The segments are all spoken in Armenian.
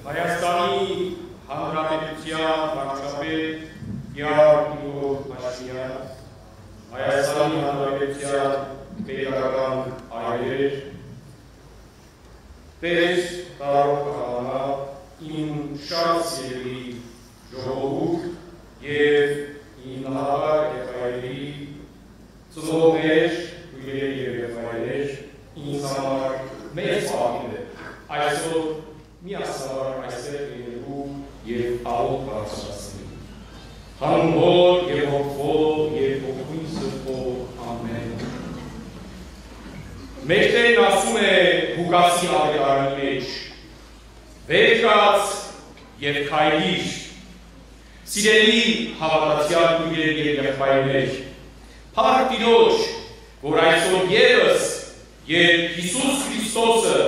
Հայաստանի Հանրապետության վարչապետ Գեորգ Փաշինյան, Հայաստանի Հանրապետության պետական այրեր, Տեր Տարոք Խանա, իմ շատ սիրելի ժողովուրդ և իմ նահատակ եղբայրերի ծնողներ ու երեխայներ, ինձ համար մեծ պատիվ է այսօր միասնաբար այստեղ լինելու և աղոթք բարձրացնել։ Հանուն Հոր և Հոգու և Հոգու Սրբով ամեն։ Մեր Տերն ասում է Ղուկասի ավետարանի մեջ. վեր կաց և քայլիր, սիրելի հավատացյալ քույրեր և եղբայրներ, փառք Տիրոջ, որ այսօր ևս երբ Հիսուս Քրիստոսը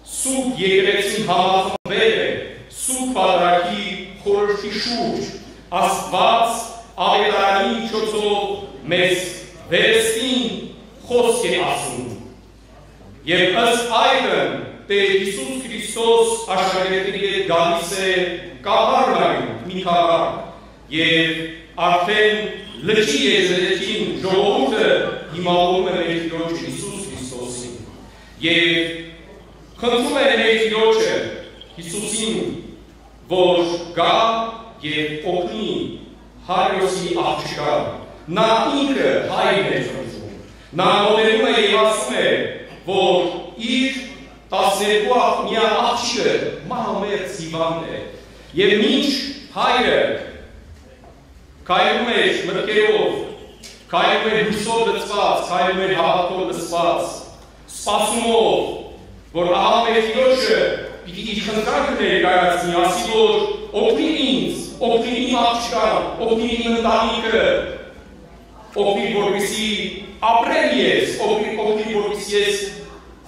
Սուրբ եկեղեցին համախմբվել է Սուրբ Պատարագի խորհրդի շուրջ, Աստված ավետարանի միջոցով մեզ վերստին խոսք է ասում։ Եվ ըստ այդմ Տեր Հիսուս Քրիստոս աշակերտների հետ գալիս է Կապառնայում մի քաղաք, և արդեն լճի եզերքին ժողովուրդը դիմավորում է մեր Տիրոջ Հիսուս Քրիստոսին և խնդրում է մեր Տիրոջը Հիսուսին, որ գա և օգնի Հայրոսի աղջկա, նա ինքը հայրն է խնդրում, նա մոտենում է և ասում է, որ իր 12-ամյա աղջիկը մահամերձ հիվանդ է, և մինչ հայրը քայլում էր մտքերով, քայլում էր հույսով լցված, քայլում էր հավատքով լցված, սպասումով, որ ահա մեր Տիրոջը պիտի իր խնդրանքը ներկայացնի, ասի, որ օգնի ինձ, օգնի իմ աղջկան, օգնի իմ ընտանիքը, օգնի, որպեսզի ապրեմ ես, օգնի, որպեսզի ես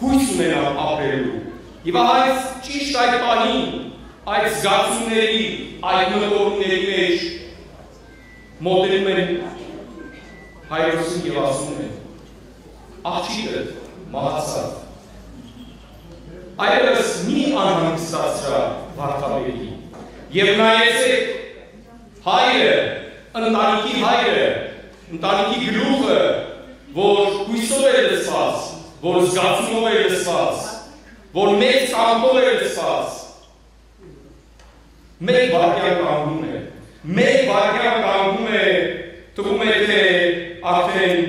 հույս ունենամ ապրելու։ Եվ այս ճիշտ այդ պահին, այդ զգացումների, այդ մտորումների մեջ մոտենում են Հայրոսին և ասում են. աղջիկը մահացավ։ Այլևս մի անհանգստացրա վարդապետի, և նայեցեք հայրը, ընտանիքի հայրը, ընտանիքի գլուխը, որ հույսով է լցված, որ զգացումով է լցված, որ մեծ կամքով է լցված, մեկ վայրկյան կանգնում է, մեկ վայրկյան կանգնում է, թվում է, թե արդեն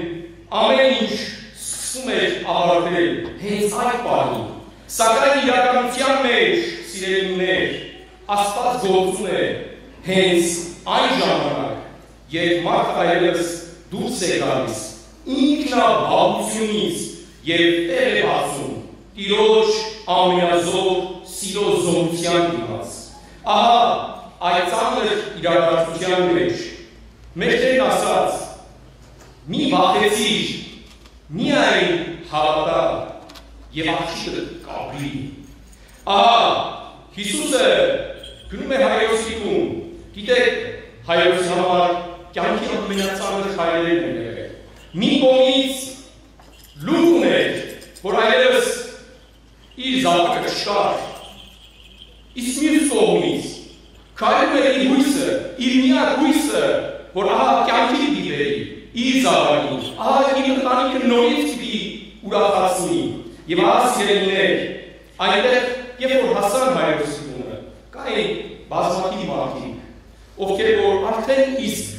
ամեն ինչ սկսում է ավարտվել հենց այդ պահին, սակայն իրականության մեջ, սիրելիներ, Աստված գործում է հենց այն ժամանակ, երբ մարդը այլևս դուրս է գալիս ինքնաբավությունից և տեղ է բացում Տիրոջ ամենազոր սիրո զորության դիմաց։ Ահա այդ ծանր իրադարձության մեջ մեր Տերն ասաց. մի վախեցիր, միայն հավատա և աղջիկը կապրի։ Ահա Հիսուսը գնում է Հայրոսի տուն, գիտեք, Հայրոսի համար կյանքի ամենածանր քայլերն են եղել։ Մի կողմից լուր ուներ, որ այլևս իր զավակը չկար, իսկ մյուս կողմից քայլում էր իր հույսը, իր միակ հույսը, որ ահա կյանքի պիտի բերի իր զավակին, ահա իր ընտանիքը նորից պիտի ուրախացնի։ Եվ ահա սիրելիներ, այնտեղ, երբ որ հասան Հայրոսի տունը, կային բազմաթիվ մարդիկ, ովքեր որ արդեն իսկ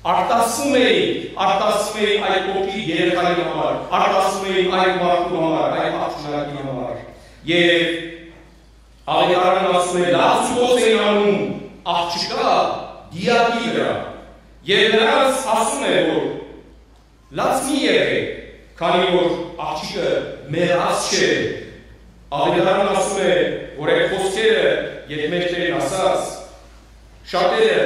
արտասում էին այդ փոքրիկ երեխայի համար, արտասում էին այդ մարդու համար, այդ աղջնակի համար։ Եվ ավետարանն ասում է, լացուկոս էին անում աղջկա դիակի վրա, և նրանց ասում է, որ լաց մի եղեք, քանի որ աղջիկը մեռած չէ։ Ավետարանն ասում է, որ այդ խոսքերը, երբ մեր Տերն ասաց, շատերը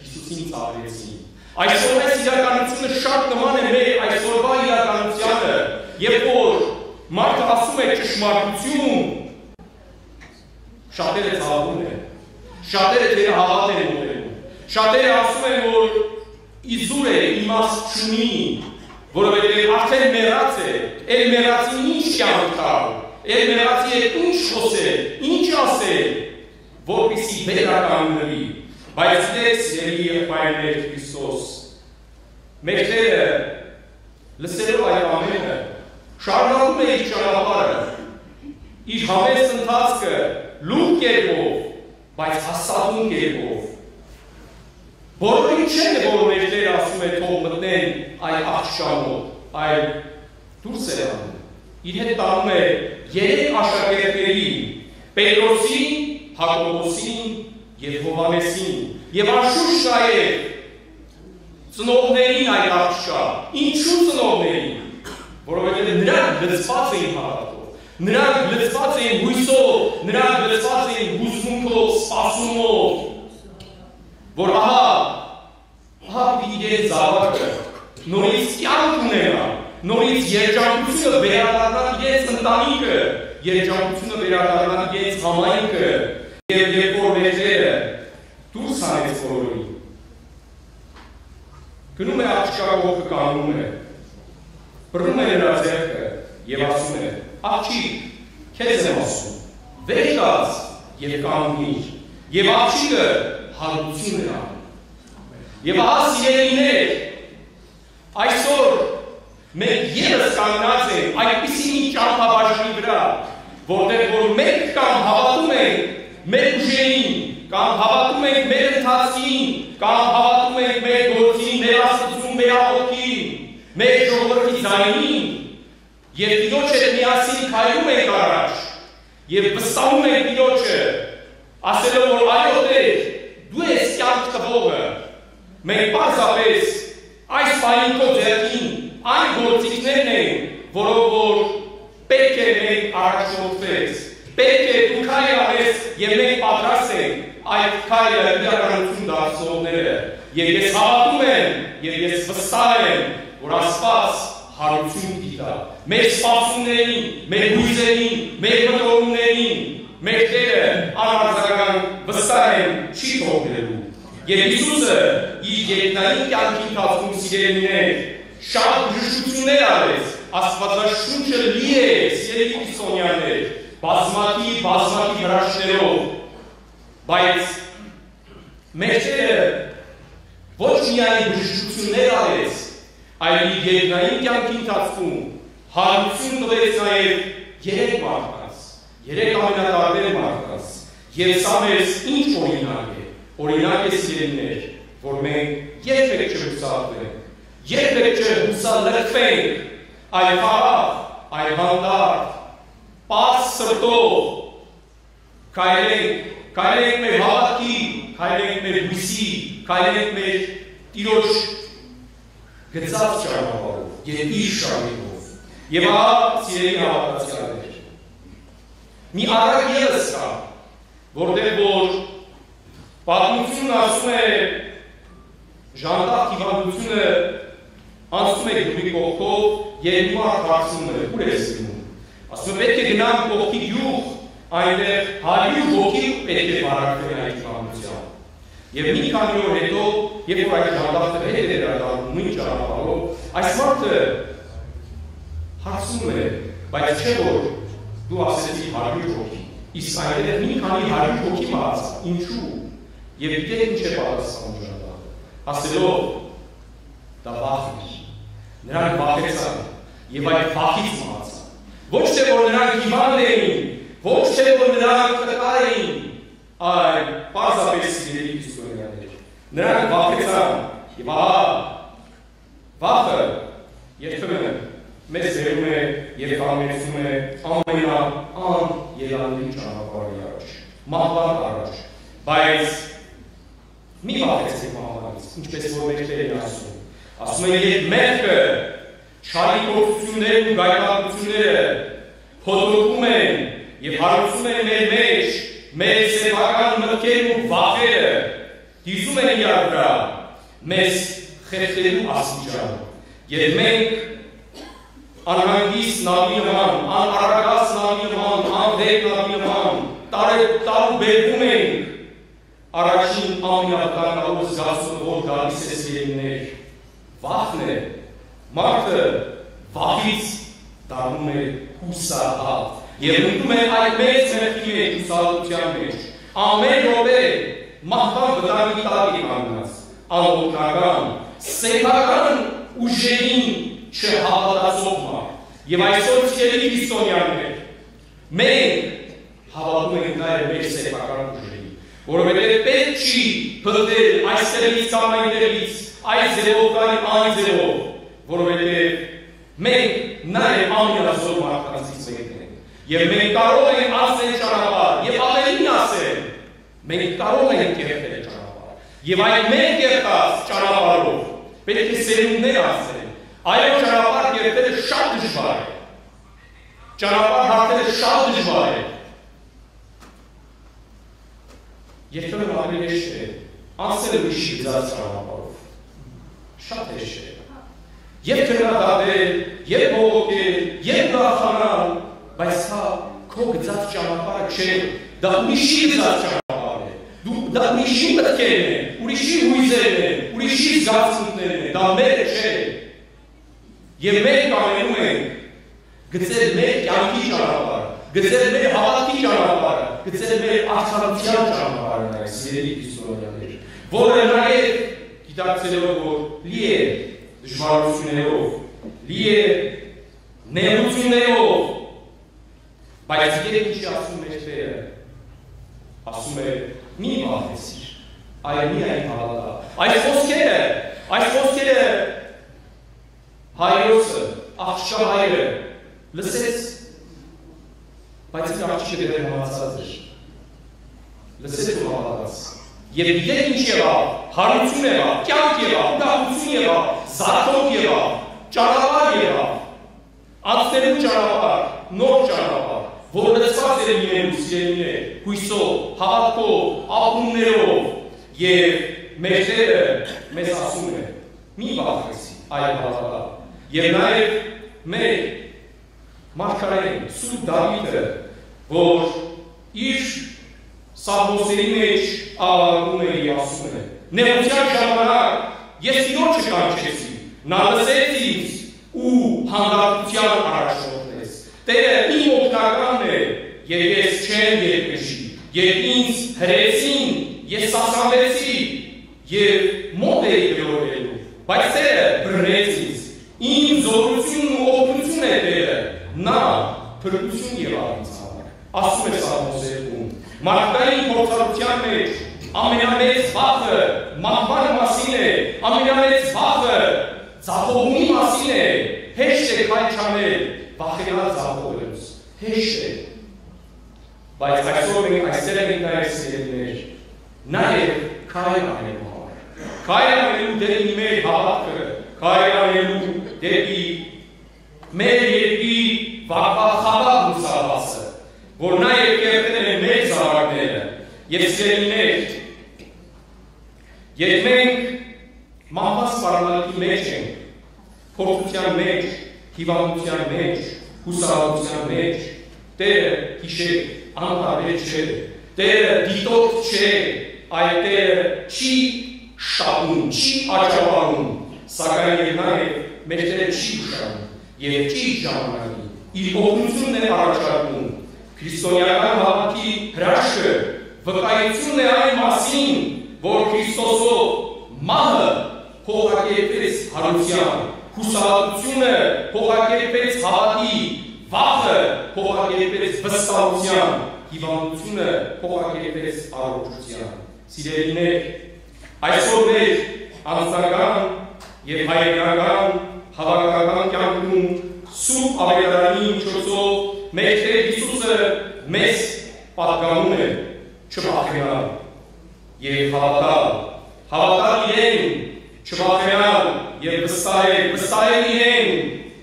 Հիսուսին ծաղրեցին։ Այսօր այս իրականությունը շատ նման է մեր այսօրվա իրականությանը, երբ որ մարդը ասում է ճշմարտություն, շատերը ծաղրում են, շատերը թերահավատ են մոտենում, շատերը ասում են, որ իզուր է, իմաստ չունի, որովհետև արդեն մեռած է, էլ մեռածին ինչ կյանք տալ, էլ մեռածի հետ ինչ խոսել, ինչ ասել, որպեսզի վերականգնվի, բայց դες սիրելի եղբայրներ Քրիստոս, մեկները լսելով այդ ամենը, շարունակում է իր ճանապարհը, իր համեստ ընթացքը լուռ կերպով, բայց հաստատուն կերպով։ Բոլորին չեն է, որ մեկները ասում է թող մտնեն այդ աղջամով, այլ դուրս է անում։ Իր հետ տանում է երեք աշակերտներին, Պետրոսին, Հակոբոսին և Հովհաննեսին, և անշուշտ նաև ծնողներին այդ աղջկա, ինչու ծնողներին, որովհետև նրանք լցված էին հավատով, նրանք լցված էին հույսով, նրանք լցված էին հուզմունքով, սպասումով, որ ահա իրենց զավակը նորից կյանք ունենա, նորից երջանկությունը վերադառնա իրենց ընտանիքը, երջանկությունը վերադառնա իրենց համայնքը, և երբ որ մերձերը դուրս հանեց բոլորին, գնում է աղջկա ողքը կանգնում է, բռնում է նրա ձեռքը և ասում է. աղջիկ, քեզ եմ ասում, վեր կաց և կանգնիր, և աղջիկը հարություն է անում։ Եվ ահա սիրելիներ, այսօր մենք ևս կանգնած ենք այդպիսի մի ճամփաբաժանի վրա, որտեղ որ մենք կամ հավատում ենք մեր ուժերին, կամ հավատում ենք մեր ընթացքին, կամ հավատում ենք մեր գործին, մեր Աստծուն, մեր աղոթքին, մեր ժողովրդի ձայնին, և Տիրոջ հետ միասին քայլում ենք առաջ, և վստահում ենք Տիրոջը, ասելով որ այո Տեր, դու ես կյանք տվողը, մենք պարզապես այս պահին քո ձեռքին այն գործիքներն են, որով որ պետք է մենք առաջնորդվես, պետք է դու քայլ անես և մենք պատրաստ ենք այդ քայլը իրականություն դարձնողները, և ես հավատում եմ և ես վստահ եմ, որ Աստված հարություն դիտա մեր սպասումներին, մեր հույզերին, մեր մտորումներին, մեր Տերը անարձակական վստահ եմ չի թողնելու։ Եվ Հիսուսը իր երկնային կյանքի ընթացքում սիրելիներ շատ բժշկություններ արեց, Աստվածաշունչը լի է սիրելի քրիստոնյաներ, բազմաթիվ հրաշքներով, բայց մեր Տերը ոչ միայն բժշկություններ արեց, այլ իր երկնային կյանքի ընթացքում հարություն տվեց նաև երեք մարդկանց, երեք ամենատարբեր մարդկանց, և սա մեզ ինչ օրինակ է, օրինակ է սիրելիներ, որ մենք երբեք չհուսահատվենք, երբեք չհուսալքվենք, այլ խաղաղ, այլ հանդարտ, պարզ սրտով քայլենք մեր հավատքի, քայլենք մեր հույսի, քայլենք մեր Տիրոջ գծած ճանապարհով և իր շարքով։ Եվ ահա սիրելի հավատացյալներ, մի առակ ևս կա, որտեղ որ պատմությունն ասում է ժանդախ հիվանդությունը անցնում է գյուղի կողքով և մի մարդ հարցնում է, ուր ես գնում։ Ասում է պետք է գնամ կողքի գյուղ, այնտեղ 100 հոգի պետք է վարակվեն այդ հիվանդությամբ։ Եվ մի քանի օր հետո, երբ որ այդ ժանդախը հետ է վերադառնում նույն ճանապարհով, այս մարդը հարցնում է, բայց չէ որ դու ասեցիր 100 հոգի, իսկ այնտեղ մի քանի 100 հոգի մահացան, ինչու։ Եվ գիտեք ինչ է պատասխանում ժանդախը, ասելով դա վախն է, նրանք վախեցան և այդ վախից մահացան։ Ոչ թե որ նրանք հիվանդ էին, ոչ թե որ նրանք տկար էին, այլ պարզապես սիրելի քրիստոնյաներ, նրանք վախեցան և ահա վախը երբեմն մեզ բերում է և կանգնեցնում է ամենաանելանելի ճանապարհի առաջ, մահվան առաջ, բայց մի վախեցեք մահվանից, ինչպես որ մեր Տերն ասում է երբ մեղքը, չարիքորդություններն ու գայթակղությունները փոթորկում են և հարուցում են մեր մեջ, մեր սեփական մտքերն ու վախերը դիզում են իրար վրա, մեզ խեղդելու աստիճան, և մենք անհանգիստ նավի նման, անառակաց նավի նման, անվերք նավի նման, տարուբերվում ենք առաջին ամենավտանգավոր զգացումը, որ գալիս է սիրելիներ, վախն է, մարդը վախից դառնում է հուսահատ, և ընկնում է այդ մեծ մեղքի մեջ, հուսահատության մեջ, ամեն րոպե մահվան վտանգի տակ է կանգնած, անօգնական, սեփական ուժերին չհավատացող մարդ։ Եվ այսօր սիրելի քրիստոնյաներ, մենք հավատում ենք նաև մեր սեփական ուժերին, որովհետև պետք չի փոխել այստեղից կամ այնտեղից, այս ձևով կամ այն ձևով, որովհետև մենք նաև ամենազոր մարդկանցից մեկն ենք, եւ մենք կարող ենք ասել ճանապարհ, եւ ավելին ասել, մենք կարող ենք կերտել ճանապարհ, եւ այդ մեր կերտած ճանապարհով պետք է սերունդներ ասել, այո ճանապարհ կերտելը շատ դժվար է, ճանապարհ հաղթելը շատ դժվար է, երբեմն ավելի հեշտ է ասել ուրիշի գծած ճանապարհով, շատ հեշտ է, եւ քննադատել, եւ բողոքել, եւ ուրախանալ, բայց հա քո գծած ճանապարհը չէ, դա ուրիշի գծած ճանապարհն է, դա ուրիշի մտքերն են, ուրիշի հույզերն են, ուրիշի զգացմունքներն են, դա մերը չէ, եւ մենք ամենում ենք գծել մեր կյանքի ճանապարհը, գծել մեր հավատքի ճանապարհը, գծել մեր արդարության ճանապարհը, սիրելի քրիստոնյաներ, որը նաեւ գիտակցելով որ լի է դժվարություններով, լի է ներողություններով, բայց երբ ինչի ասում մեր Տերը, ասում է մի վախեցիր, այլ միայն հավատա։ Այս խոսքերը հայրոսը, աղջկահայրը լսեց, բայց իր աղջիկը դեռ համացած էր, լսեց ու հավատաց։ Եվ գիտեք ինչ եղավ, հարություն եղավ, կյանք եղավ, ուրախություն եղավ, զարթոնք եղավ, ճանապարհ եղավ, անցնելու ճանապարհ, նոր ճանապարհ, որ լցված էր լինելու սիրելիներ, հույսով, հավատքով, ապրումներով, եւ մեր Տերը մեզ ասում է, մի վախեցի, այլ հավատա։ Եվ նաեւ մեր մարգարեն Սուրբ Դավիթը, որ իր Սաղմոսների մեջ աղաղակում է եւ ասում է. Նեղության ժամանակ ես Տիրոջը կանչեցի, նա լսեց ինձ ու հանդարտության առաջնորդեց։ Տերը իմ օգնականն է եւ ես չեմ երկնշի, եւ ինձ հրեցին, ես սասանվեցի եւ մոտ էի գլորելու, բայց Տերը բռնեց ինձ, իմ զորությունն ու օգնությունն է Տերը, նա փրկություն եղավ ինձ համար։ Ասում է Սաղմոսերում, մարդկային փորձառության մեջ ամենամեծ վախը մահվան մասին է, ամենամեծ վախը ձախողումի մասին է, հեշտ է քայլ չանել, վախենալ ձախողելուց, հեշտ է։ Բայց այսօր մենք այստեղ ենք նաև սիրելիներ, նաև քայլ անելու համար, քայլ անելու դեպի մեր հավատքը, քայլ անելու դեպի մեր երկրի վաղախավար լուսավորվածը, որ նաև կերտել են մեր զավակները եւ սիրելիներ, երբ մենք մահվան սպառնալիքի մեջ ենք, փորձության մեջ, հիվանդության մեջ, հուսահատության մեջ, Տերը հիշեք, անտարբեր չէ, Տերը դիտորդ չէ, այլ Տերը չի շահում, չի աճապահում, սակայն եւ նաեւ մեր Տերը չի ուշանում եւ չի ժամանակի, իր օգնությունն է առաջարկում, քրիստոնեական հավատքի հրաշքը, վկայությունն է այն մասին, որ Քրիստոսով մահը փոխակերպեց հարության, հուսահատությունը փոխակերպեց հավատի, վախը փոխակերպեց վստահության, հիվանդությունը փոխակերպեց առողջության։ Սիրելիներ, այսօր մեր անձնական եւ հայրենական հավաքական կյանքում Սուրբ Ավետարանի միջոցով մեր Տեր Հիսուսը մեզ պատգամում է չվախենալ եւ հավատալ իրեն, չվախենալ եւ վստահել իրեն,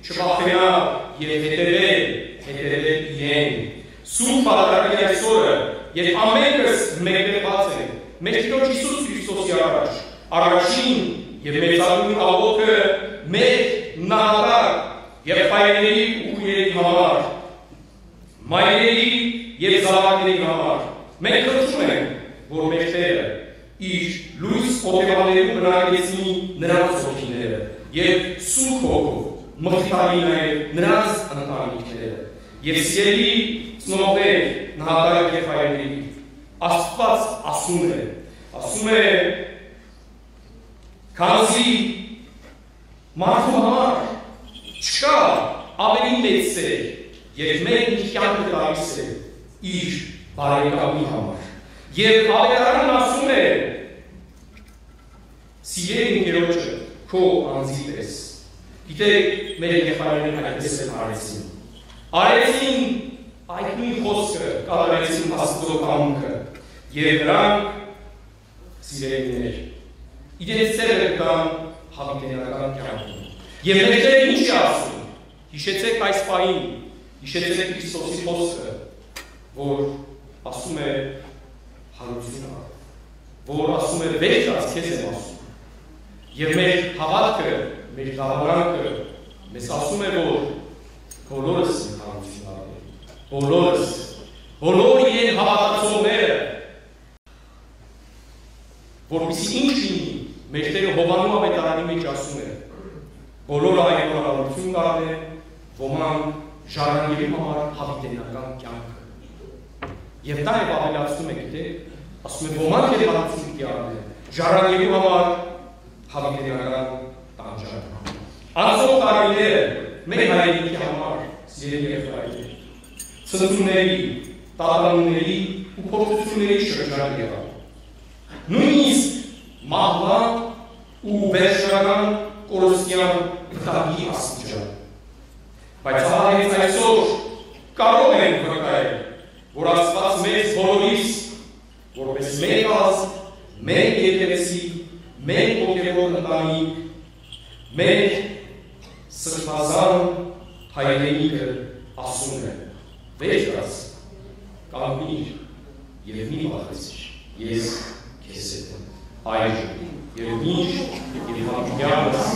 չվախենալ եւ հետևել իրեն։ Սուրբ Պատարագի այսօրը, երբ ամենքս մեկնված ենք, մեր Տեր Հիսուս Քրիստոսի առաջին եւ մեծագույն աղոթքը մեր նահատակ եւ հայրերի ու քույրերի համար, մայրերի եւ զավակների համար, մենք խնդրում ենք, որ մեր Տերը իր լույս օտևաններում բնակեցնի նրանց հոգիները եւ Սուրբ Հոգով մխիթարի նաեւ նրանց ընտանիքները եւ սիրելի ծնողներ, նահատակ եւ հայրերի, Աստված ասում է քանզի մարդու համար չկա ավելի մեծ սեր, երբ մեր մի կյանքը տալիս է իր բարեկամի համար։ Եվ ավետարանն ասում է սիրել ընկերոջը քո անձի պես։ Գիտեք, մեր եղբայրներն այդպես են արեցին այդ նույն խոսքը կատարեցին Աստծո կամքը եւ նրանք սիրելիներ իրենց սերը կան հավիտենական կյանքում։ Եվ մեր Տերը ինչ է ասում։ Հիշեցեք այս պահին, հիշեցեք Քրիստոսի խոսքը, որ ասում է հարությունը, որ ասում է վերջած քեզ եմ ասում։ Եվ մեր հավատքը, մեր դավարանքը մեզ ասում է, որ բոլորս ենք հարություն արել, բոլոր իրեն հավատացողները, որպեսզի ինչ լինի, մեր Տերը Հովանու ավետարանի մեջ ասում է, բոլորը այն հարություն կարել, ոմանք ժառանգելու համար հավիտենական կյանքը։ Եվ դա և ավելացնում է, գիտեք, ասում է, ոմանք էլ հարություն կարել, ժառանգելու համար հավիտենական տանջանք։ Անցող տարիները մեր հայրենիքի համար սիրելի եղբայրներ, ցնցումների, տատանումների ու փորձությունների շրջան եղավ։ Նույնիսկ մահվան ու վերջնական կորստյան վտանգի աստիճան։ Բայց հենց այսօր կարող ենք վկայել, որ Աստված մեզ բոլորիս, որպես մեկ ազգ, մեկ եկեղեցի, մեկ հոգևոր ընտանիք, մեր սրբազան հայրենիքը ասում է. վերջրած, կանգնիր և մի վախեցիր, ես քեզ հետ եմ, այժմ և միշտ և հավիտյանս